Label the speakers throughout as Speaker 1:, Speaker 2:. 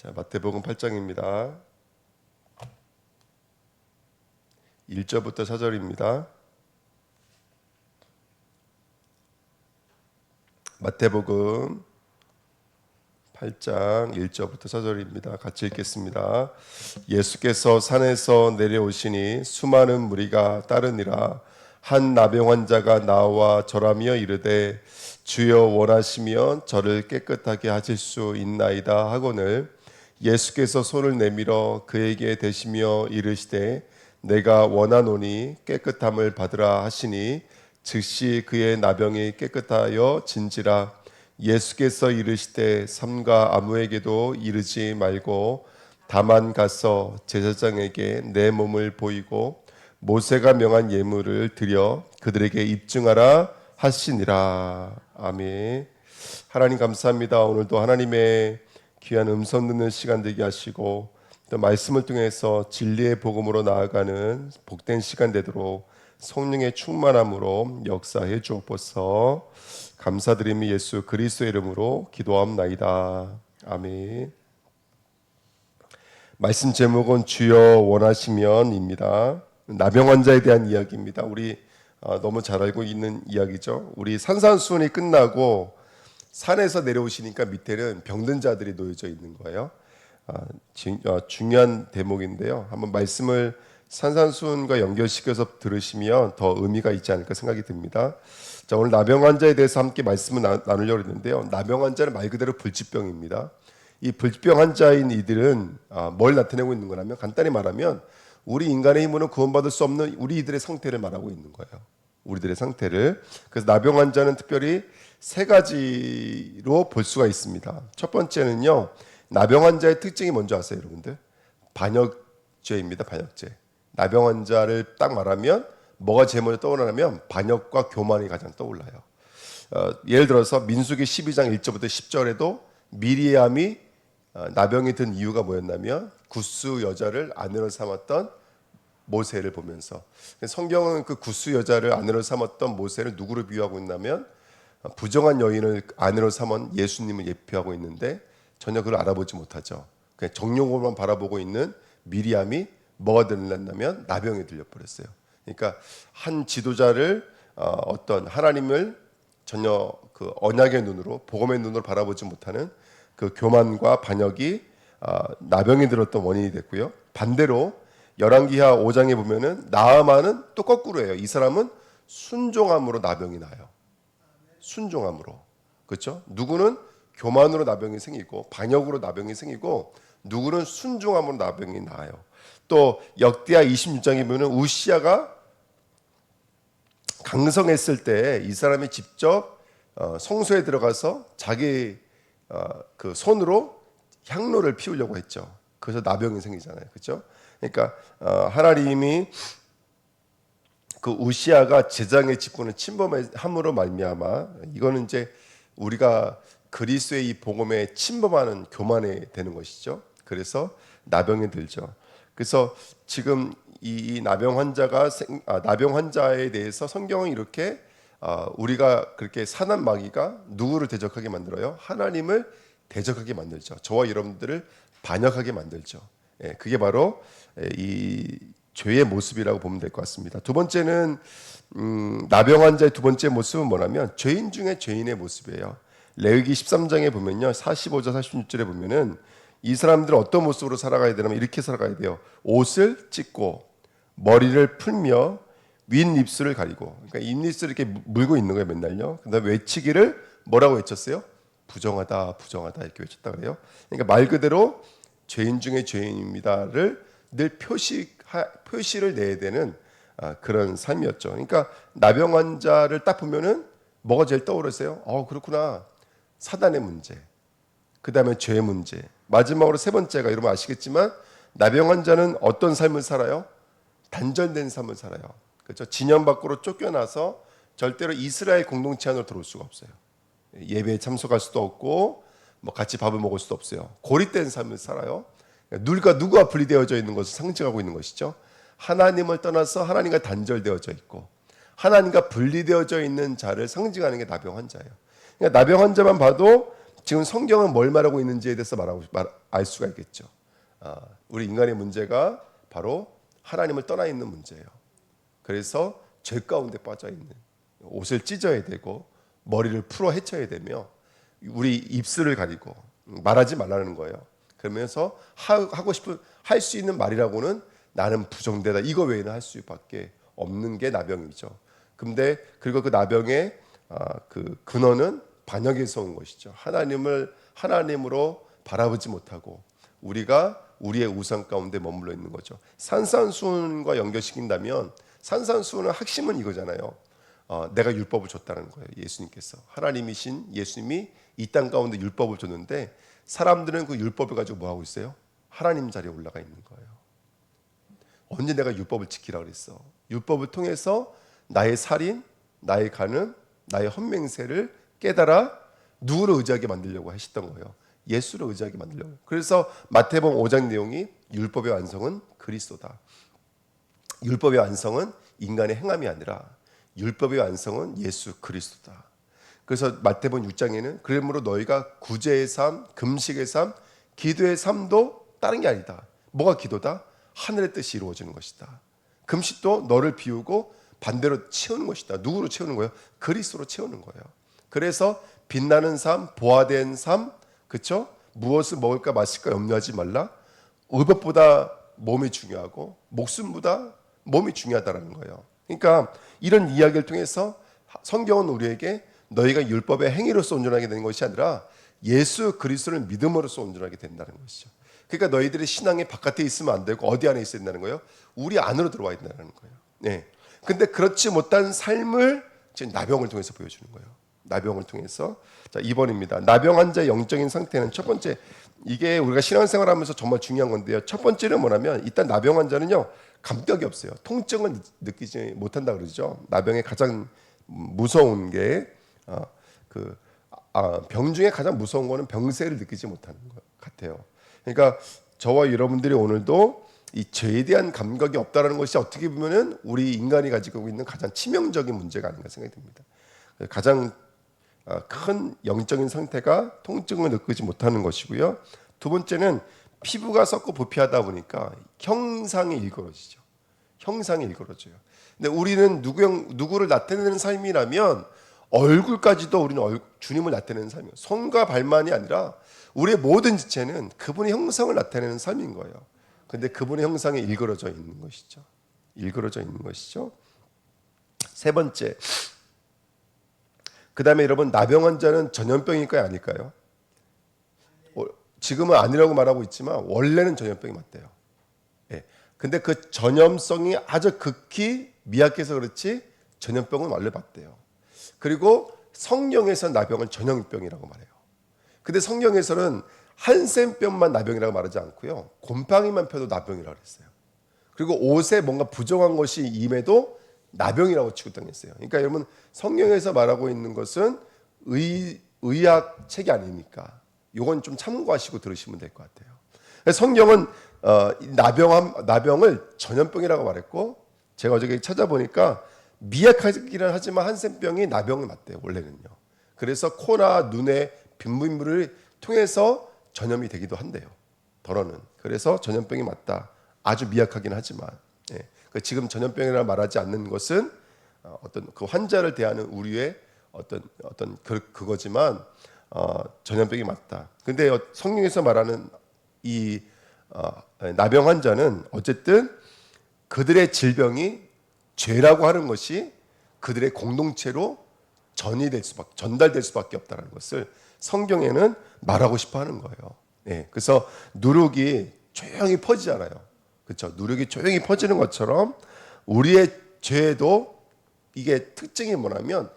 Speaker 1: 자, 마태복음 8장입니다. 1절부터 4절입니다. 마태복음 8장 1절부터 4절입니다. 같이 읽겠습니다. 예수께서 산에서 내려오시니 수많은 무리가 따르니라. 한 나병 환자가 나와 절하며 이르되 주여 원하시면 저를 깨끗하게 하실 수 있나이다 하거늘 예수께서 손을 내밀어 그에게 대시며 이르시되 내가 원하노니 깨끗함을 받으라 하시니 즉시 그의 나병이 깨끗하여 진지라. 예수께서 이르시되 삼가 아무에게도 이르지 말고 다만 가서 제사장에게 내 몸을 보이고 모세가 명한 예물을 드려 그들에게 입증하라 하시니라. 아멘. 하나님 감사합니다. 오늘도 하나님의 귀한 음성 듣는 시간 되게 하시고 또 말씀을 통해서 진리의 복음으로 나아가는 복된 시간 되도록 성령의 충만함으로 역사해 주옵소서. 감사드리며 예수 그리스도의 이름으로 기도함나이다. 아멘. 말씀 제목은 주여 원하시면입니다. 나병 환자에 대한 이야기입니다. 우리 너무 잘 알고 있는 이야기죠. 우리 산산수훈이 끝나고 산에서 내려오시니까 밑에는 병든 자들이 놓여져 있는 거예요. 중요한 대목인데요. 한번 말씀을 산산수훈과 연결시켜서 들으시면 더 의미가 있지 않을까 생각이 듭니다. 자, 오늘 나병 환자에 대해서 함께 말씀을 나누려고 했는데요. 나병 환자는 말 그대로 불치병입니다. 이 불치병 환자인 이들은 뭘 나타내고 있는 거냐면 간단히 말하면 우리 인간의 힘으로는 구원받을 수 없는 우리 이들의 상태를 말하고 있는 거예요. 우리들의 상태를. 그래서 나병 환자는 특별히 세 가지로 볼 수가 있습니다. 첫 번째는요. 나병 환자의 특징이 뭔지 아세요, 여러분들? 반역죄입니다. 반역죄. 나병 환자를 딱 말하면 뭐가 제일 먼저 떠오르냐면 반역과 교만이 가장 떠올라요. 예를 들어서 민수기 12장 1절부터 10절에도 미리암이 나병이 든 이유가 뭐였냐면 굿수 여자를 아내로 삼았던 모세를 보면서, 성경은 그 굿수 여자를 아내로 삼았던 모세를 누구로 비유하고 있냐면 부정한 여인을 아내로 삼은 예수님을 예표하고 있는데 전혀 그걸 알아보지 못하죠. 그냥 정욕으로만 바라보고 있는 미리암이 뭐가 들렸냐면 나병에 들려버렸어요. 그러니까 한 지도자를 어떤 하나님을 전혀 그 언약의 눈으로 복음의 눈으로 바라보지 못하는 그 교만과 반역이 나병이 들었던 원인이 됐고요. 반대로 열왕기하 5장에 보면은 나아만은 또 거꾸로예요. 이 사람은 순종함으로 나병이 나요. 순종함으로. 그렇죠? 누구는 교만으로 나병이 생기고 반역으로 나병이 생기고 누구는 순종함으로 나병이 나요. 또 역대하 26장에 보면 우시야가 강성했을 때 이 사람이 직접 성소에 들어가서 자기 그 손으로 향로를 피우려고 했죠. 그래서 나병이 생기잖아요. 그렇죠? 그러니까 하나님이 그 우시야가 제장의 직분을 침범함으로 말미암아 이거는 이제 우리가 그리스도의 이 복음에 침범하는 교만이 되는 것이죠. 그래서 나병이 들죠. 그래서 지금 이 나병 환자에 대해서 성경은 이렇게 우리가 그렇게 사난 마귀가 누구를 대적하게 만들어요? 하나님을 대적하게 만들죠. 저와 여러분들을 반역하게 만들죠. 그게 바로 이 죄의 모습이라고 보면 될 것 같습니다. 두 번째는 나병 환자의 두 번째 모습은 뭐냐면 죄인 중에 죄인의 모습이에요. 레위기 13장에 보면요, 45절 46절에 보면은 이 사람들은 어떤 모습으로 살아가야 되냐면 이렇게 살아가야 돼요. 옷을 찢고 머리를 풀며 윗 입술을 가리고, 그러니까 입입술을 이렇게 물고 있는 거예요, 맨날요. 그다음에 외치기를 뭐라고 외쳤어요? 부정하다, 부정하다 이렇게 외쳤다 그래요. 그러니까 말 그대로 죄인 중에 죄인입니다를 늘 표시를 내야 되는 그런 삶이었죠. 그러니까 나병 환자를 딱 보면은 뭐가 제일 떠오르세요? 그렇구나. 사단의 문제, 그 다음에 죄의 문제, 마지막으로 세 번째가 여러분 아시겠지만 나병 환자는 어떤 삶을 살아요? 단절된 삶을 살아요. 그렇죠? 진영 밖으로 쫓겨나서 절대로 이스라엘 공동체 안으로 들어올 수가 없어요. 예배에 참석할 수도 없고 뭐 같이 밥을 먹을 수도 없어요. 고립된 삶을 살아요. 누가 분리되어져 있는 것을 상징하고 있는 것이죠. 하나님을 떠나서 하나님과 단절되어져 있고 하나님과 분리되어져 있는 자를 상징하는 게 나병 환자예요. 그러니까 나병 환자만 봐도 지금 성경은 뭘 말하고 있는지에 대해서 알 수가 있겠죠. 우리 인간의 문제가 바로 하나님을 떠나 있는 문제예요. 그래서 죄 가운데 빠져 있는, 옷을 찢어야 되고 머리를 풀어 헤쳐야 되며 우리 입술을 가리고 말하지 말라는 거예요. 그러면서 하고 싶은 할 수 있는 말이라고는 나는 부정되다, 이거 외에는 할 수밖에 없는 게 나병이죠. 근데 그리고 그 나병의 그 근원은 반역에서 온 것이죠. 하나님으로 바라보지 못하고 우리가 우리의 우상 가운데 머물러 있는 거죠. 산산수훈과 연결시킨다면 산산수훈의 핵심은 이거잖아요. 내가 율법을 줬다는 거예요. 예수님께서, 하나님이신 예수님이 이 땅 가운데 율법을 줬는데 사람들은 그 율법을 가지고 뭐 하고 있어요? 하나님 자리에 올라가 있는 거예요. 언제 내가 율법을 지키라 그랬어? 율법을 통해서 나의 살인, 나의 간음, 나의 헛맹세를 깨달아 누구를 의지하게 만들려고 하셨던 거예요. 예수를 의지하게 만들려고. 그래서 마태복음 5장 내용이 율법의 완성은 그리스도다. 율법의 완성은 인간의 행함이 아니라 율법의 완성은 예수 그리스도다. 그래서 마태복음 6장에는 그러므로 너희가 구제의 삶, 금식의 삶, 기도의 삶도 다른 게 아니다. 뭐가 기도다? 하늘의 뜻이 이루어지는 것이다. 금식도 너를 비우고 반대로 채우는 것이다. 누구로 채우는 거예요? 그리스도로 채우는 거예요. 그래서 빛나는 삶, 보화된 삶, 그렇죠? 무엇을 먹을까 마실까 염려하지 말라. 의복보다 몸이 중요하고 목숨보다 몸이 중요하다는 거예요. 그러니까 이런 이야기를 통해서 성경은 우리에게 너희가 율법의 행위로서 온전하게 되는 것이 아니라 예수 그리스도를 믿음으로써 온전하게 된다는 것이죠. 그러니까 너희들이 신앙의 바깥에 있으면 안 되고 어디 안에 있어야 된다는 거예요? 우리 안으로 들어와 된다는 거예요. 네. 근데 그렇지 못한 삶을 지금 나병을 통해서 보여주는 거예요. 나병을 통해서. 자, 2번입니다. 나병 환자의 영적인 상태는 첫 번째, 이게 우리가 신앙생활하면서 정말 중요한 건데요. 첫 번째는 뭐냐면 일단 나병 환자는요, 감격이 없어요. 통증을 느끼지 못한다 그러죠. 나병의 가장 무서운 게 병 중에 가장 무서운 거는 병세를 느끼지 못하는 것 같아요. 그러니까 저와 여러분들이 오늘도 이 죄에 대한 감각이 없다라는 것이 어떻게 보면은 우리 인간이 가지고 있는 가장 치명적인 문제가 아닌가 생각이 듭니다. 가장 큰 영적인 상태가 통증을 느끼지 못하는 것이고요. 두 번째는 피부가 썩고 부피하다 보니까 형상이 일그러지죠. 형상이 일그러져요. 근데 우리는 누구를 나타내는 삶이라면 얼굴까지도 우리는 주님을 나타내는 삶이에요. 손과 발만이 아니라 우리의 모든 지체는 그분의 형상을 나타내는 삶인 거예요. 근데 그분의 형상에 일그러져 있는 것이죠. 일그러져 있는 것이죠. 세 번째, 그 다음에 여러분, 나병 환자는 전염병일까요, 아닐까요? 지금은 아니라고 말하고 있지만 원래는 전염병이 맞대요. 예. 근데 그 전염성이 아주 극히 미약해서 그렇지 전염병은 원래 맞대요. 그리고 성경에서 나병은 전염병이라고 말해요. 근데 성경에서는 한센병만 나병이라고 말하지 않고요, 곰팡이만 펴도 나병이라고 했어요. 그리고 옷에 뭔가 부정한 것이 임해도 나병이라고 취급당했어요. 그러니까 여러분, 성경에서 말하고 있는 것은 의학 책이 아니니까 이건 좀 참고하시고 들으시면 될 것 같아요. 성경은 나병을 전염병이라고 말했고, 제가 어저께 찾아보니까 미약하기는 하지만 한센병이 나병이 맞대요, 원래는요. 그래서 코나 눈에 빈물을 통해서 전염이 되기도 한대요, 덜어는. 그래서 전염병이 맞다. 아주 미약하긴 하지만, 예. 지금 전염병이라 말하지 않는 것은 어떤 그 환자를 대하는 우리의 어떤 그거지만 전염병이 맞다. 근데 성경에서 말하는 이 나병 환자는 어쨌든 그들의 질병이 죄라고 하는 것이 그들의 공동체로 전달될 수밖에 없다는 것을 성경에는 말하고 싶어 하는 거예요. 네, 그래서 누룩이 조용히 퍼지잖아요. 그렇죠? 누룩이 조용히 퍼지는 것처럼 우리의 죄도 이게 특징이 뭐냐면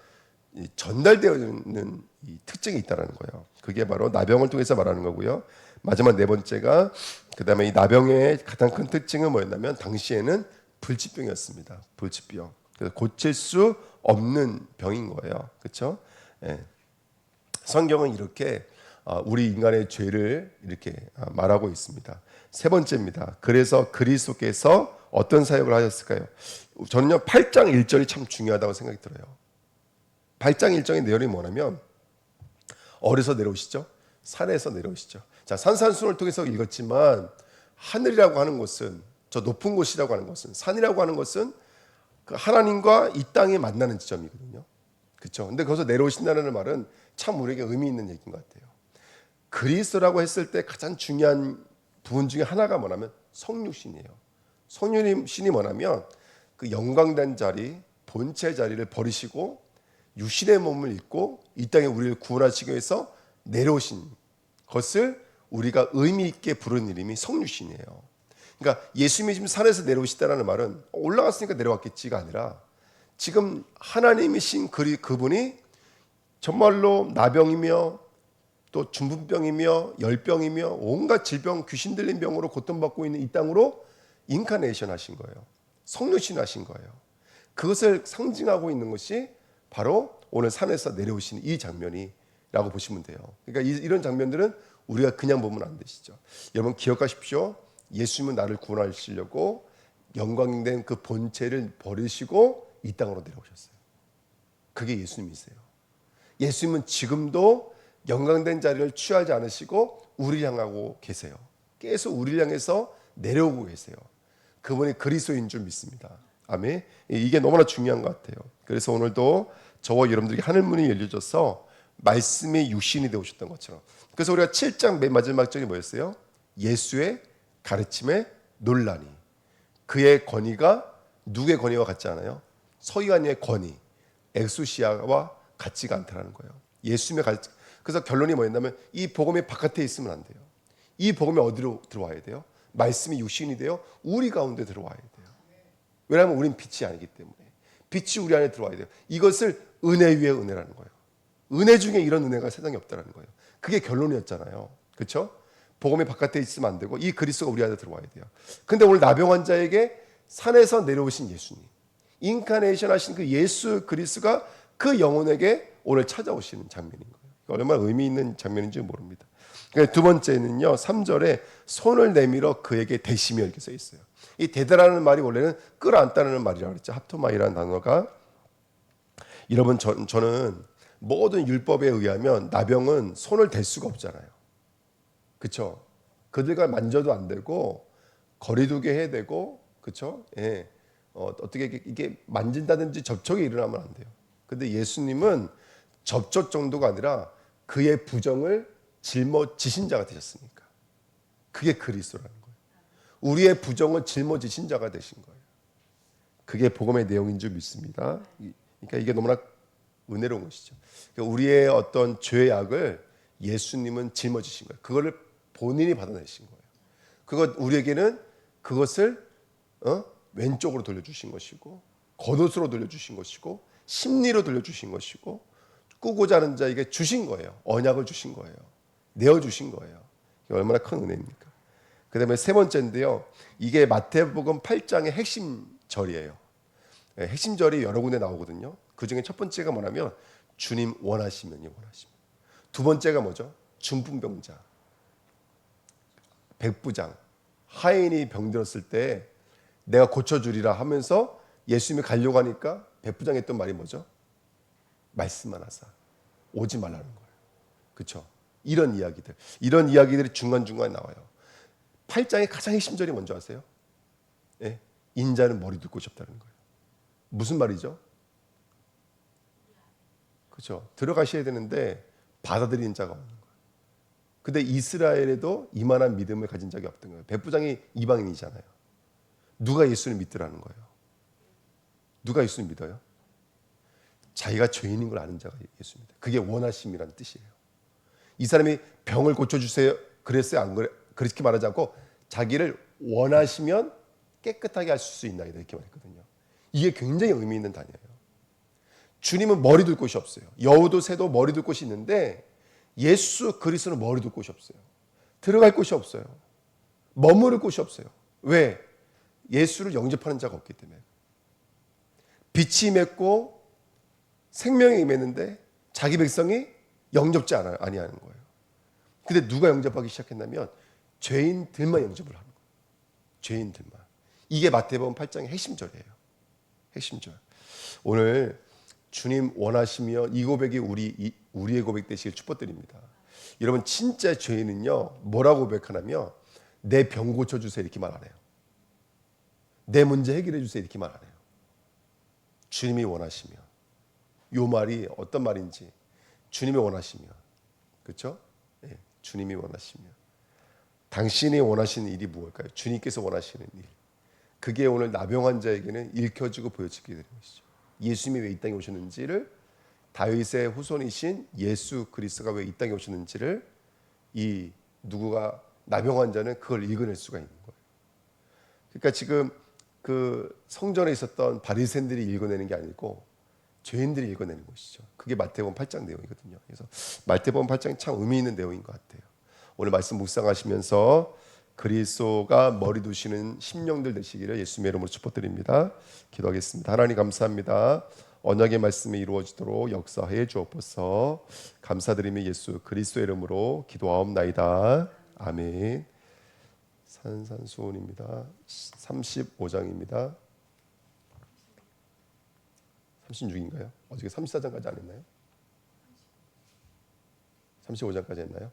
Speaker 1: 전달되어 있는 이 특징이 있다는 거예요. 그게 바로 나병을 통해서 말하는 거고요. 마지막 네 번째가, 그다음에 이 나병의 가장 큰 특징은 뭐였냐면 당시에는 불치병이었습니다. 불치병. 그래서 고칠 수 없는 병인 거예요. 그렇죠? 예. 성경은 이렇게 우리 인간의 죄를 이렇게 말하고 있습니다. 세 번째입니다. 그래서 그리스도께서 어떤 사역을 하셨을까요? 저는요, 8장 1절이 참 중요하다고 생각이 들어요. 8장 1절의 내용이 뭐냐면 어디서 내려오시죠? 산에서 내려오시죠. 자, 산산순을 통해서 읽었지만 하늘이라고 하는 것은, 저 높은 곳이라고 하는 것은, 산이라고 하는 것은 그 하나님과 이 땅에 만나는 지점이거든요. 그렇죠? 근데 거기서 내려오신다는 말은 참 우리에게 의미 있는 얘기인 것 같아요. 그리스도라고 했을 때 가장 중요한 부분 중에 하나가 뭐냐면 성육신이에요. 성육신이 뭐냐면 그 영광된 자리, 본체 자리를 버리시고 육신의 몸을 입고 이 땅에 우리를 구원하시기 위해서 내려오신 것을 우리가 의미 있게 부르는 이름이 성육신이에요. 그러니까 예수님이 지금 산에서 내려오시다라는 말은 올라갔으니까 내려왔겠지가 아니라 지금 하나님이신 그분이 정말로 나병이며 또 중풍병이며 열병이며 온갖 질병, 귀신 들린 병으로 고통받고 있는 이 땅으로 인카네이션 하신 거예요. 성육신 하신 거예요. 그것을 상징하고 있는 것이 바로 오늘 산에서 내려오신 이 장면이라고 보시면 돼요. 그러니까 이런 장면들은 우리가 그냥 보면 안 되시죠. 여러분 기억하십시오. 예수님은 나를 구원하시려고 영광된 그 본체를 버리시고 이 땅으로 내려오셨어요. 그게 예수님이세요. 예수님은 지금도 영광된 자리를 취하지 않으시고 우리를 향하고 계세요. 계속 우리를 향해서 내려오고 계세요. 그분이 그리스도인 줄 믿습니다. 아멘. 이게 너무나 중요한 것 같아요. 그래서 오늘도 저와 여러분들에게 하늘문이 열려져서 말씀이 육신이 되어오셨던 것처럼. 그래서 우리가 7장 맨 마지막 절이 뭐였어요? 예수의 가르침에 논란이. 그의 권위가 누구의 권위와 같지 않아요? 서기관의 권위, 엑수시아와 같지가 않다는 거예요. 예수님의 가르침. 그래서 결론이 뭐였냐면 이 복음이 바깥에 있으면 안 돼요. 이 복음이 어디로 들어와야 돼요? 말씀이 육신이 되어 우리 가운데 들어와야 돼요. 왜냐하면 우린 빛이 아니기 때문에. 빛이 우리 안에 들어와야 돼요. 이것을 은혜 위에 은혜라는 거예요. 은혜 중에 이런 은혜가 세상에 없다는 거예요. 그게 결론이었잖아요. 그렇죠? 복음이 바깥에 있으면 안 되고 이 그리스도가 우리 안에 들어와야 돼요. 근데 오늘 나병 환자에게 산에서 내려오신 예수님, 인카네이션 하신 그 예수 그리스도가 그 영혼에게 오늘 찾아오시는 장면인 거예요. 얼마나 의미 있는 장면인지 모릅니다. 두 번째는요, 3절에 손을 내밀어 그에게 대시며 이렇게 써 있어요. 이 대다라는 말이 원래는 끌어안다는 말이라고 그랬죠. 합토마이라는 단어가. 여러분, 저는 모든 율법에 의하면 나병은 손을 댈 수가 없잖아요. 그렇죠? 그들과 만져도 안 되고 거리두기 해야 되고, 그렇죠? 예. 어떻게 이게 만진다든지 접촉이 일어나면 안 돼요. 근데 예수님은 접촉 정도가 아니라 그의 부정을 짊어지신 자가 되셨으니까. 그게 그리스도라는 거예요. 우리의 부정을 짊어지신 자가 되신 거예요. 그게 복음의 내용인 줄 믿습니다. 그러니까 이게 너무나 은혜로운 것이죠. 그러니까 우리의 어떤 죄악을 예수님은 짊어지신 거예요. 그거를 본인이 받아내신 거예요. 그것 우리에게는 그것을 왼쪽으로 돌려주신 것이고 겉옷으로 돌려주신 것이고 심리로 돌려주신 것이고 꾸고자 하는 자에게 주신 거예요. 언약을 주신 거예요. 내어주신 거예요. 이게 얼마나 큰 은혜입니까? 그 다음에 세 번째인데요. 이게 마태복음 8장의 핵심 절이에요. 핵심 절이 여러 군데 나오거든요. 그 중에 첫 번째가 뭐냐면 주님 원하시면요. 원하시면. 두 번째가 뭐죠? 중풍병자, 백부장, 하인이 병들었을 때 내가 고쳐주리라 하면서 예수님이 가려고 하니까 백부장이 했던 말이 뭐죠? 말씀만 하사 오지 말라는 거예요. 그렇죠? 이런 이야기들이 중간중간에 나와요. 8장의 가장 핵심절이 뭔지 아세요? 예? 인자는 머리 둘 곳이 없다는 거예요. 무슨 말이죠? 그렇죠? 들어가셔야 되는데 받아들이는 자가 없는 거예요. 근데 이스라엘에도 이만한 믿음을 가진 적이 없던 거예요. 백부장이 이방인이잖아요. 누가 예수를 믿더라는 거예요. 누가 예수를 믿어요? 자기가 죄인인 걸 아는 자가 예수입니다. 그게 원하심이라는 뜻이에요. 이 사람이 병을 고쳐주세요. 그랬어요? 안 그래? 그렇게 말하지 않고 자기를 원하시면 깨끗하게 하실 수 있나이다 이렇게 말했거든요. 이게 굉장히 의미 있는 단어예요. 주님은 머리 둘 곳이 없어요. 여우도 새도 머리 둘 곳이 있는데 예수 그리스도는 머리 둘 곳이 없어요. 들어갈 곳이 없어요. 머무를 곳이 없어요. 왜? 예수를 영접하는 자가 없기 때문에. 빛이 맺고 생명이 임했는데 자기 백성이 영접지 아니하는 거예요. 근데 누가 영접하기 시작했냐면 죄인들만 영접을 하는 거예요. 죄인들만. 이게 마태복음 8장의 핵심절이에요. 핵심절. 오늘 주님 원하시며 이 고백이 우리의 고백 되시길 축복드립니다. 여러분 진짜 죄인은요 뭐라고 고백하냐면 내 병 고쳐주세요 이렇게 말 안 해요. 내 문제 해결해 주세요 이렇게 말 안 해요. 주님이 원하시면. 요 말이 어떤 말인지 주님이 원하시면, 그렇죠? 예, 주님이 원하시면. 당신이 원하시는 일이 무엇일까요? 주님께서 원하시는 일. 그게 오늘 나병 환자에게는 읽혀지고 보여지게 되는 것이죠. 예수님이 왜 이 땅에 오셨는지를, 다윗의 후손이신 예수 그리스도가 왜 이 땅에 오셨는지를 이 누구가 나병 환자는 그걸 읽어낼 수가 있는 거예요. 그러니까 지금 그 성전에 있었던 바리새인들이 읽어내는 게 아니고 죄인들이 읽어내는 것이죠. 그게 마태복음 8장 내용이거든요. 그래서 마태복음 8장이 참 의미 있는 내용인 것 같아요. 오늘 말씀 묵상하시면서 그리스도가 머리 두시는 심령들 되시기를 예수님의 이름으로 축복드립니다. 기도하겠습니다. 하나님 감사합니다. 언약의 말씀이 이루어지도록 역사해 주옵소서. 감사드리며 예수 그리스도의 이름으로 기도하옵나이다. 아멘. 산산수훈입니다. 35장입니다. 36인가요? 어저께 34장까지 안 했나요? 35장까지 했나요?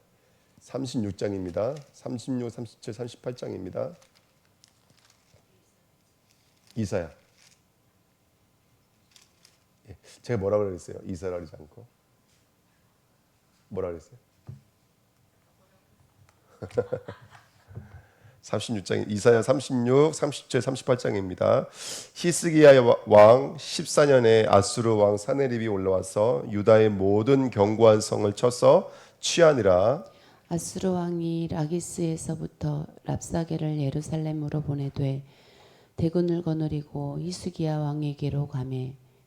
Speaker 1: 36장입니다. 36, 37, 38장입니다. 이사야. 예, 제가 뭐라고 그랬어요? 이사라 그러지 않고 뭐라 그랬어요? 36장, 이사야 36, 37, 38장입니다. 히스기야 왕 14년에 아수르 왕 사네립이 올라와서 유다의 모든 견고한 성을 쳐서 취하니라.
Speaker 2: 아수르 왕이 라기스에서부터 랍사게를 예루살렘으로 보내되 대군을 거느리고 히스기야 왕에게로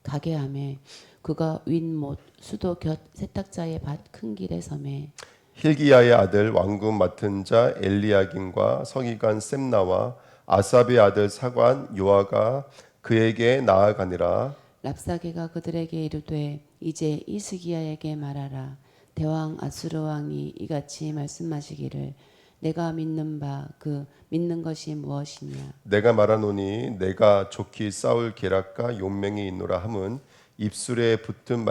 Speaker 2: 가게 하매 그가 윗못 수도 곁 세탁자의 밭 큰 길에 섬에
Speaker 1: 힐기야의 아들 왕궁 맡은 자 엘리야김과 서기관 셈나와 아삽의 아들 사관 요아가 그에게 나아가니라.
Speaker 2: 랍사게가 그들에게 이르되 이제 히스기야에게 말하라. 대왕 아수르 왕이 이같이 말씀하시기를 내가 믿는 바 그 믿는 것이 무엇이냐.
Speaker 1: 내가 말하노니 내가 좋기 싸울 계략과 용맹이 있노라 함은 입술에 붙은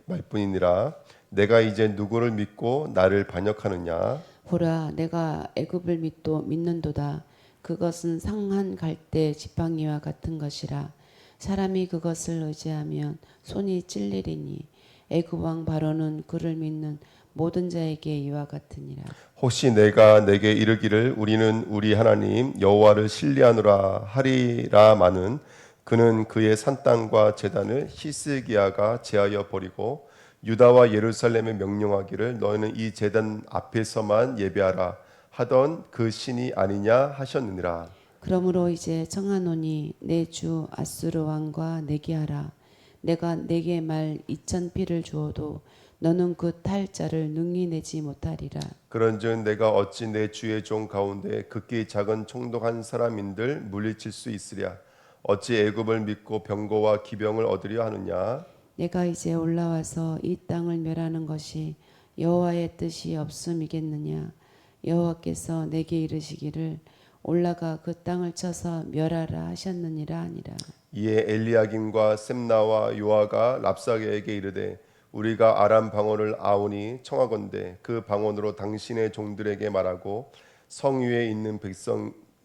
Speaker 1: 말뿐이니라. 내가 이제 누구를 믿고 나를 반역하느냐.
Speaker 2: 보라 내가 애굽을 믿는도다. 그것은 상한 갈대 지팡이와 같은 것이라. 사람이 그것을 의지하면 손이 찔리리니 애굽 왕 바로는 그를 믿는 모든 자에게 이와 같으니라.
Speaker 1: 혹시 내가 내게 이르기를 우리는 우리 하나님 여호와를 신뢰하노라 하리라마는 그는 그의 산 땅과 제단을 히스기야가 제하여 버리고 유다와 예루살렘에 명령하기를 너희는 이 제단 앞에서만 예배하라 하던 그 신이 아니냐 하셨느니라.
Speaker 2: 그러므로 이제 청하노니 내 주 아수르 왕과 내기하라. 내가 내게 말 2,000 피를 주어도 너는 그 탈자를 능히 내지 못하리라.
Speaker 1: 그런즉 내가 어찌 내 주의 종 가운데 극히 작은 총독한 사람인들 물리칠 수 있으랴. 어찌 애굽을 믿고 병거와 기병을 얻으려 하느냐.
Speaker 2: 내가 이제 올라와서 이 땅을 멸하는 것이 여호와의 뜻이 없음이겠느냐. 여호와께서 내게 이르시기를 올라가 그 땅을 쳐서 멸하라 하셨느니라 하니라.
Speaker 1: 이에 엘리야김과 셈나와 요아가 랍사게에게 이르되 우리가 아람 방언을 아오니 청하건대 그 방언으로 당신의 종들에게 말하고 성 위에 있는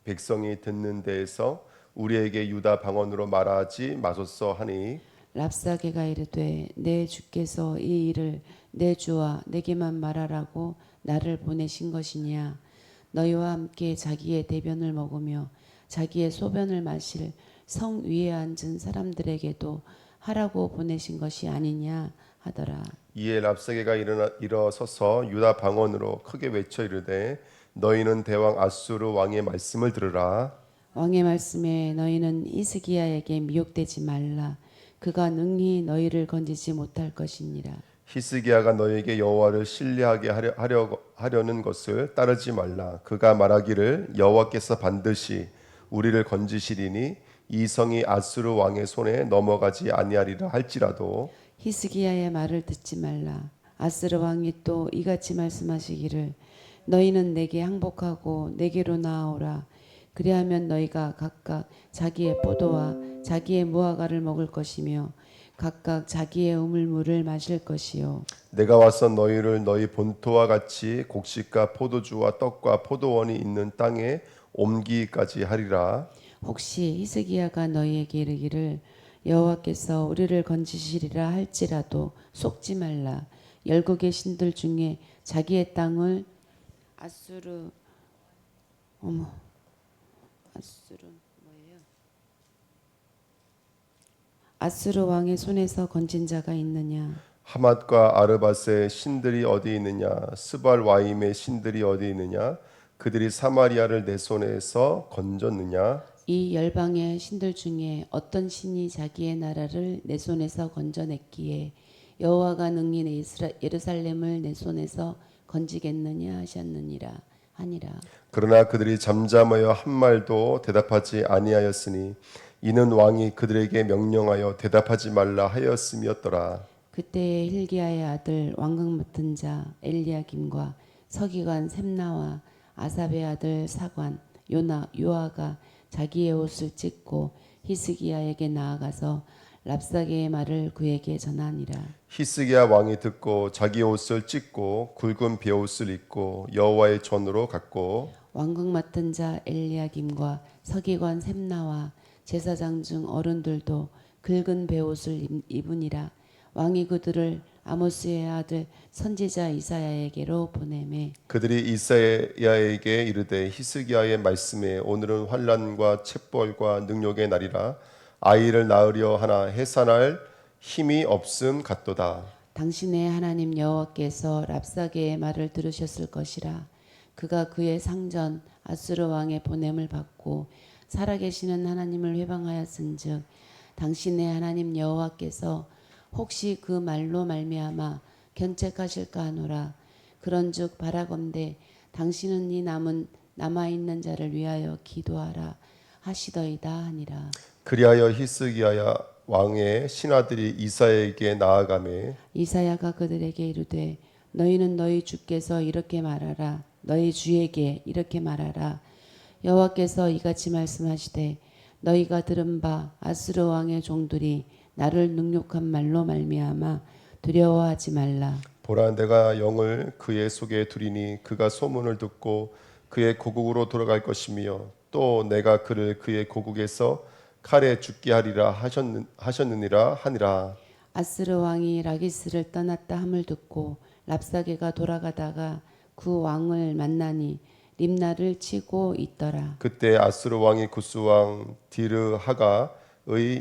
Speaker 1: 백성이 듣는 데에서 우리에게 유다 방언으로 말하지 마소서 하니.
Speaker 2: 랍사게가 이르되 내 주께서 이 일을 내 주와 내게만 말하라고 나를 보내신 것이냐. 너희와 함께 자기의 대변을 먹으며 자기의 소변을 마실 성 위에 앉은 사람들에게도 하라고 보내신 것이 아니냐 하더라.
Speaker 1: 이에 랍사게가 일어서서 유다 방언으로 크게 외쳐 이르되 너희는 대왕 아수르 왕의 말씀을 들으라.
Speaker 2: 왕의 말씀에 너희는 히스기야에게 미혹되지 말라. 그가 능히 너희를 건지지 못할 것이니라.
Speaker 1: 히스기야가 너희에게 여호와를 신뢰하게 하려는 것을 따르지 말라. 그가 말하기를 여호와께서 반드시 우리를 건지시리니 이 성이 아수르 왕의 손에 넘어가지 아니하리라 할지라도.
Speaker 2: 히스기야의 말을 듣지 말라. 아스르 왕이 또 이같이 말씀하시기를 너희는 내게 항복하고 내게로 나아오라. 그리하면 너희가 각각 자기의 포도와 자기의 무화과를 먹을 것이며 각각 자기의 우물물을 마실 것이요
Speaker 1: 내가 와서 너희를 너희 본토와 같이 곡식과 포도주와 떡과 포도원이 있는 땅에 옮기기까지 하리라.
Speaker 2: 혹시 히스기야가 너희에게 이르기를 여호와께서 우리를 건지시리라 할지라도 속지 말라. 열국의 신들 중에 자기의 땅을 아수르 아수르 왕의 손에서 건진 자가 있느냐?
Speaker 1: 하맛과 아르밧의 신들이 어디 있느냐? 스발 와임의 신들이 어디 있느냐? 그들이 사마리아를 내 손에서 건졌느냐?
Speaker 2: 이 열방의 신들 중에 어떤 신이 자기의 나라를 내 손에서 건져냈기에 여호와가 능히 예루살렘을 내 손에서 건지겠느냐 하셨느니라 하니라.
Speaker 1: 그러나 그들이 잠잠하여 한 말도 대답하지 아니하였으니 이는 왕이 그들에게 명령하여 대답하지 말라 하였음이었더라.
Speaker 2: 그때에 힐기야의 아들 왕궁 맡은 자 엘리야김과 서기관 셈나와 아삽의 아들 사관 요아가 자기의 옷을 찢고 히스기야에게 나아가서 랍사게의 말을 그에게 전하니라.
Speaker 1: 히스기야 왕이 듣고 자기 옷을 찢고 굵은 베옷을 입고 여호와의 전으로 갔고
Speaker 2: 왕궁 맡은 자 엘리야김과 서기관 셈나와 제사장 중 어른들도 굵은 베옷을 입으니라. 왕이 그들을 아모스의 아들 선지자 이사야에게로 보내매
Speaker 1: 그들이 이사야에게 이르되 히스기야의 말씀에 오늘은 환난과 책벌과 능욕의 날이라 아이를 낳으려 하나 해산할 힘이 없음 같도다.
Speaker 2: 당신의 하나님 여호와께서 랍사게의 말을 들으셨을 것이라. 그가 그의 상전 아수르 왕의 보냄을 받고 살아계시는 하나님을 회방하였은즉 당신의 하나님 여호와께서 혹시 그 말로 말미암아 견책하실까 하노라. 그런즉 바라건대 당신은 이 남아 있는 자를 위하여 기도하라 하시더이다 하니라.
Speaker 1: 그리하여 히스기야 왕의 신하들이 이사야에게 나아가매
Speaker 2: 이사야가 그들에게 이르되 너희는 너희 주께서 이렇게 말하라. 너희 주에게 이렇게 말하라. 여호와께서 이같이 말씀하시되 너희가 들은 바 아수르 왕의 종들이 나를 능욕한 말로 말미암아 두려워하지 말라.
Speaker 1: 보라 내가 영을 그의 속에 두리니 그가 소문을 듣고 그의 고국으로 돌아갈 것이며 또 내가 그를 그의 고국에서 칼에 죽게 하리라 하셨느니라 하니라.
Speaker 2: 아스르 왕이 라기스를 떠났다 함을 듣고 랍사게가 돌아가다가 그 왕을 만나니 림나를 치고 있더라.
Speaker 1: 그때 아수르 왕이 구스 왕 디르하가의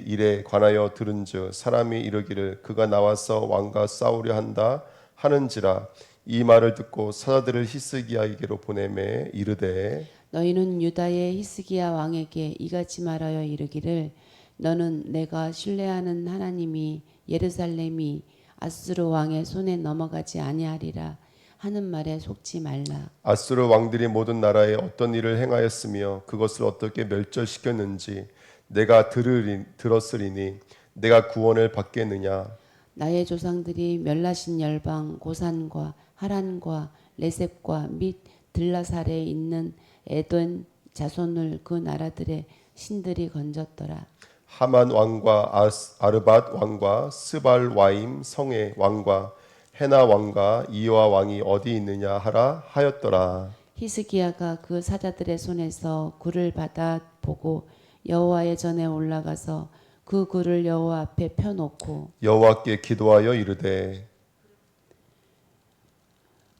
Speaker 1: 일에 관하여 들은즉 사람이 이르기를 그가 나와서 왕과 싸우려 한다 하는지라. 이 말을 듣고 사자들을 히스기야에게로 보내매 이르되
Speaker 2: 너희는 유다의 히스기야 왕에게 이같이 말하여 이르기를 너는 내가 신뢰하는 하나님이 예루살렘이 아수르 왕의 손에 넘어가지 아니하리라 하는 말에 속지 말라.
Speaker 1: 아수르 왕들이 모든 나라에 어떤 일을 행하였으며 그것을 어떻게 멸절시켰는지 내가 들었으리니 내가 구원을 받겠느냐.
Speaker 2: 나의 조상들이 멸하신 열방 고산과 하란과 레셉과 및 들라살에 있는 에돔 자손을 그 나라들의 신들이 건졌더라.
Speaker 1: 하만 왕과 아르밧 왕과 스발 와임 성의 왕과 헤나 왕과 이와 왕이 어디 있느냐 하라 하였더라.
Speaker 2: 히스기야가 그 사자들의 손에서 굴을 받아 보고 여호와의 전에 올라가서 그 굴을 여호와 앞에 펴놓고
Speaker 1: 여호와께 기도하여 이르되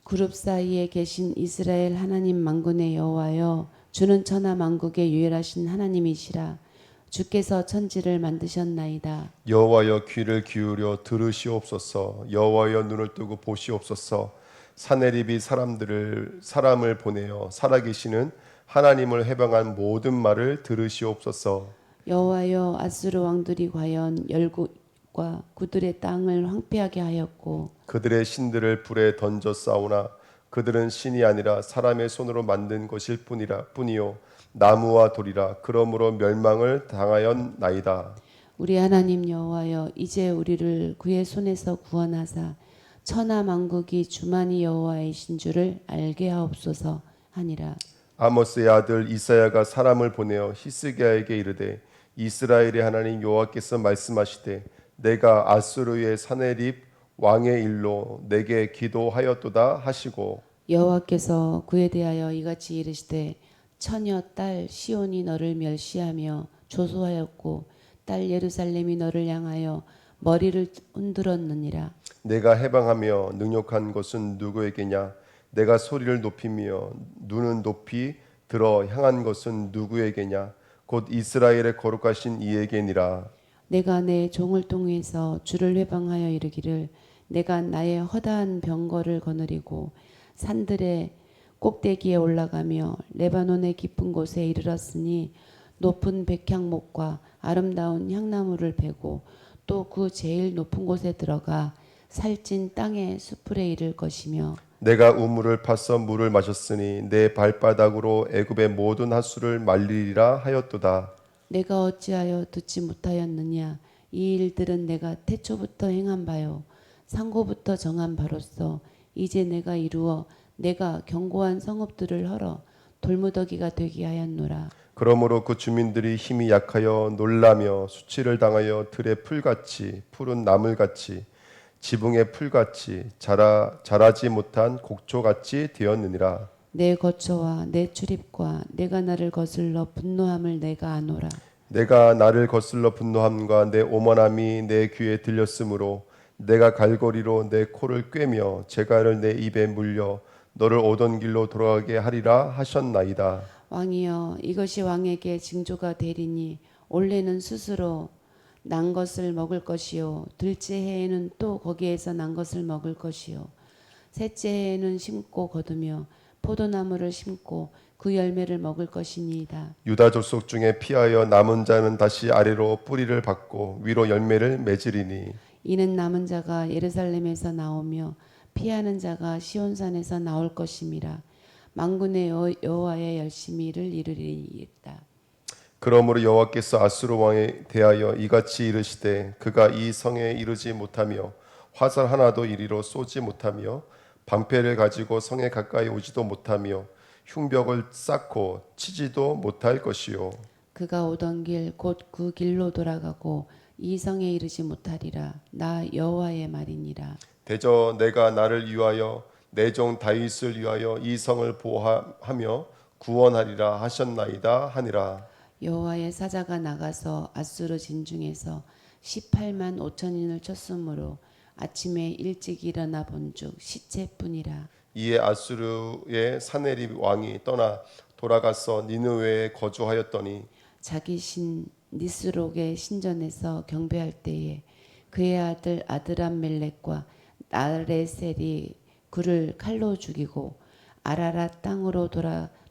Speaker 2: 그룹 사이에 계신 이스라엘 하나님 만군의 여호와여 주는 천하 만국의 유일하신 하나님이시라. 주께서 천지를 만드셨나이다.
Speaker 1: 여호와여 귀를 기울여 들으시옵소서. 여호와여 눈을 뜨고 보시옵소서. 사내립이 사람을 보내어 살아계시는 하나님을 해방한 모든 말을 들으시옵소서.
Speaker 2: 여호와여 아수르 왕들이 과연 열국과 그들의 땅을 황폐하게 하였고
Speaker 1: 그들의 신들을 불에 던져 싸우나 그들은 신이 아니라 사람의 손으로 만든 것일 뿐이요 나무와 돌이라. 그러므로 멸망을 당하였나이다.
Speaker 2: 우리 하나님 여호와여 이제 우리를 그의 손에서 구원하사 천하 만국이 주만이 여호와이신 줄을 알게 하옵소서 하니라.
Speaker 1: 아모스의 아들 이사야가 사람을 보내어 히스기야에게 이르되 이스라엘의 하나님 여호와께서 말씀하시되 내가 아수르의 사네립 왕의 일로 내게 기도하였도다 하시고
Speaker 2: 여호와께서 그에 대하여 이같이 이르시되 처녀 딸 시온이 너를 멸시하며 조소하였고 딸 예루살렘이 너를 향하여 머리를 흔들었느니라.
Speaker 1: 내가 해방하며 능력한 것은 누구에게냐 내가 소리를 높이며 눈은 높이 들어 향한 것은 누구에게냐 곧 이스라엘의 거룩하신 이에게니라.
Speaker 2: 내가 내 종을 통해서 주를 회방하여 이르기를 내가 나의 허다한 병거를 거느리고 산들의 꼭대기에 올라가며 레바논의 깊은 곳에 이르렀으니 높은 백향목과 아름다운 향나무를 베고 또 그 제일 높은 곳에 들어가 살찐 땅의 수풀에 이를 것이며
Speaker 1: 내가 우물을 파서 물을 마셨으니 내 발바닥으로 애굽의 모든 하수를 말리리라 하였도다.
Speaker 2: 내가 어찌하여 듣지 못하였느냐 이 일들은 내가 태초부터 행한 바요 상고부터 정한 바로서 이제 내가 이루어 내가 견고한 성읍들을 헐어 돌무더기가 되게 하였노라.
Speaker 1: 그러므로 그 주민들이 힘이 약하여 놀라며 수치를 당하여 들의 풀같이 푸른 나물같이 지붕의 풀같이 자라지 못한 곡초같이 되었느니라.
Speaker 2: 내 거처와 내 출입과 내가 나를 거슬러 분노함을 내가 아노라.
Speaker 1: 내가 나를 거슬러 분노함과 내 오만함이 내 귀에 들렸으므로 내가 갈고리로 내 코를 꿰며 재갈을 내 입에 물려 너를 오던 길로 돌아가게 하리라 하셨나이다.
Speaker 2: 왕이여 이것이 왕에게 징조가 되리니 올해는 스스로 난 것을 먹을 것이요 둘째 해에는 또 거기에서 난 것을 먹을 것이요 셋째 해에는 심고 거두며 포도나무를 심고 그 열매를 먹을 것이니이다.
Speaker 1: 유다 족속 중에 피하여 남은 자는 다시 아래로 뿌리를 받고 위로 열매를 맺으리니
Speaker 2: 이는 남은 자가 예루살렘에서 나오며 피하는 자가 시온산에서 나올 것임이라. 만군의 여호와의 열심히를 이루리이다.
Speaker 1: 그러므로 여호와께서 아수르 왕에 대하여 이같이 이르시되 그가 이 성에 이르지 못하며 화살 하나도 이리로 쏘지 못하며 방패를 가지고 성에 가까이 오지도 못하며 흉벽을 쌓고 치지도 못할 것이요
Speaker 2: 그가 오던 길 곧 그 길로 돌아가고 이 성에 이르지 못하리라. 나 여호와의 말이니라.
Speaker 1: 대저 내가 나를 위하여 내 종 다윗을 위하여 이 성을 보호하며 구원하리라 하셨나이다 하니라.
Speaker 2: 여호와의 사자가 나가서 아수르 진중에서 18만 5천인을 쳤으므로 아침에 일찍 일어나 본즉 시체뿐이라.
Speaker 1: 이에 아수르의 사네립 왕이 떠나 돌아가서 니느웨에 거주하였더니
Speaker 2: 자기 신 니스록의 신전에서 경배할 때에 그의 아들 아드람멜렉과 나레셀이 그를 칼로 죽이고 아라랏 땅으로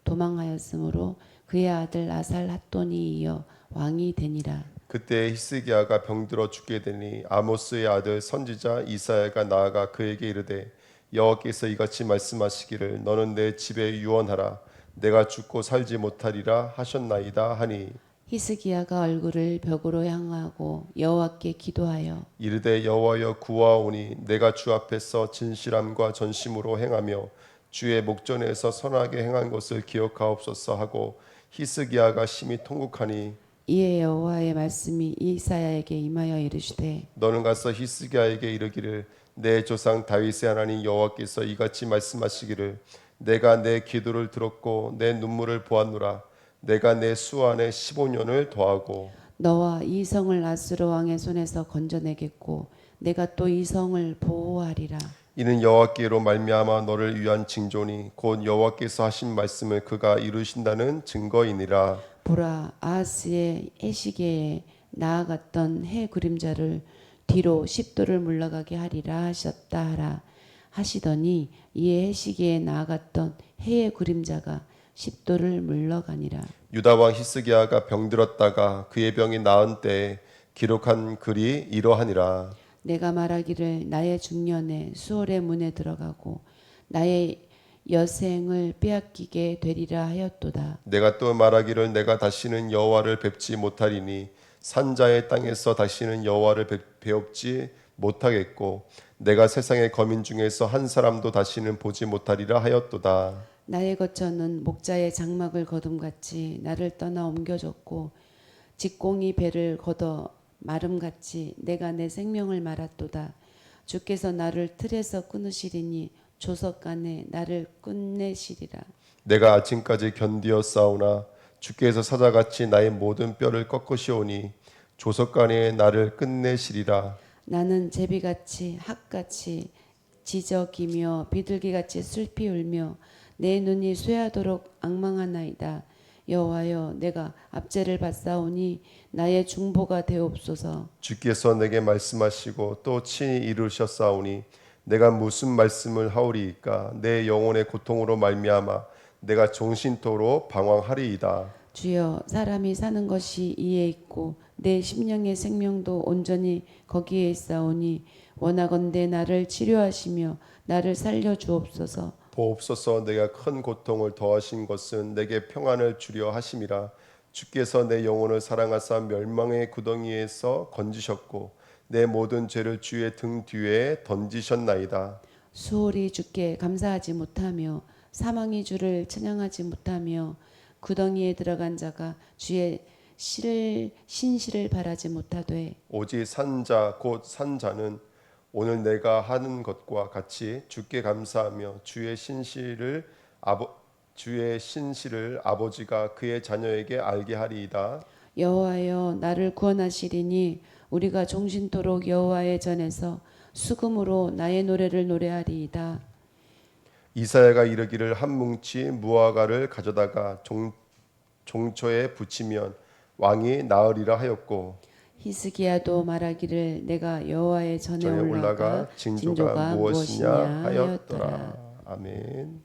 Speaker 2: 도망하였으므로 그의 아들 아살 핫돈이 이어 왕이 되니라.
Speaker 1: 그때 히스기야가 병들어 죽게 되니 아모스의 아들 선지자 이사야가 나아가 그에게 이르되 여호와께서 이같이 말씀하시기를 너는 내 집에 유언하라 내가 죽고 살지 못하리라 하셨나이다 하니
Speaker 2: 히스기야가 얼굴을 벽으로 향하고 여호와께 기도하여
Speaker 1: 이르되 여호와여 구하오니 내가 주 앞에서 진실함과 전심으로 행하며 주의 목전에서 선하게 행한 것을 기억하옵소서 하고 히스기야가 심히 통곡하니
Speaker 2: 이에 여호와의 말씀이 이사야에게 임하여 이르시되
Speaker 1: 너는 가서 히스기야에게 이르기를 내 조상 다윗의 하나님 여호와께서 이같이 말씀하시기를 내가 내 기도를 들었고 내 눈물을 보았노라 내가 내 수 안에 15년을 더하고
Speaker 2: 너와 이 성을 아수르 왕의 손에서 건져내겠고 내가 또 이 성을 보호하리라.
Speaker 1: 이는 여호와께로 말미암아 너를 위한 징조니 곧 여호와께서 하신 말씀을 그가 이루신다는 증거이니라.
Speaker 2: 보라 아하스의 해시계에 나아갔던 해 그림자를 뒤로 10도를 물러가게 하리라 하셨다 하라 하시더니 이에 해시계에 나아갔던 해의 그림자가 10도를 물러가니라.
Speaker 1: 유다 왕 히스기야가 병들었다가 그의 병이 나은 때에 기록한 글이 이러하니라.
Speaker 2: 내가 말하기를 나의 중년에 수월의 문에 들어가고 나의 여생을 빼앗기게 되리라 하였도다.
Speaker 1: 내가 또 말하기를 내가 다시는 여호와를 뵙지 못하리니 산자의 땅에서 다시는 여호와를 배웁지 못하겠고 내가 세상의 거민 중에서 한 사람도 다시는 보지 못하리라 하였도다.
Speaker 2: 나의 거처는 목자의 장막을 거둠같이 나를 떠나 옮겨졌고 직공이 배를 걷어 마름같이 내가 내 생명을 말았도다. 주께서 나를 틀에서 끊으시리니 조석간에 나를 끝내시리라.
Speaker 1: 내가 아침까지 견디어 싸우나 주께서 사자같이 나의 모든 뼈를 꺾으시오니 조석간에 나를 끝내시리라.
Speaker 2: 나는 제비같이 학같이 지저귀며 비둘기같이 슬피 울며 내 눈이 쇠하도록 앙망하나이다. 여호와여, 내가 압제를 받사오니 나의 중보가 되옵소서.
Speaker 1: 주께서 내게 말씀하시고 또 친히 이루셨사오니 내가 무슨 말씀을 하오리이까. 내 영혼의 고통으로 말미암아 내가 종신토로 방황하리이다.
Speaker 2: 주여, 사람이 사는 것이 이에 있고 내 심령의 생명도 온전히 거기에 있사오니 원하건대 나를 치료하시며 나를 살려 주옵소서.
Speaker 1: 보옵소서. 내가 큰 고통을 더하신 것은 내게 평안을 주려 하심이라. 주께서 내 영혼을 사랑하사 멸망의 구덩이에서 건지셨고 내 모든 죄를 주의 등 뒤에 던지셨나이다.
Speaker 2: 수월이 주께 감사하지 못하며 사망이 주를 찬양하지 못하며 구덩이에 들어간 자가 주의 신실을 바라지 못하되
Speaker 1: 오직 산자 곧 산자는 오늘 내가 하는 것과 같이 주께 감사하며 주의 신실을 아버지가 그의 자녀에게 알게 하리이다.
Speaker 2: 여호와여, 나를 구원하시리니 우리가 종신토록 여호와의 전에서 수금으로 나의 노래를 노래하리이다.
Speaker 1: 이사야가 이르기를 한 뭉치 무화과를 가져다가 종초에 붙이면 왕이 나으리라 하였고
Speaker 2: 히스기야도 말하기를 내가 여호와의 전에
Speaker 1: 전에
Speaker 2: 올라가
Speaker 1: 올라가 징조가 무엇이냐 하였더라. 아멘.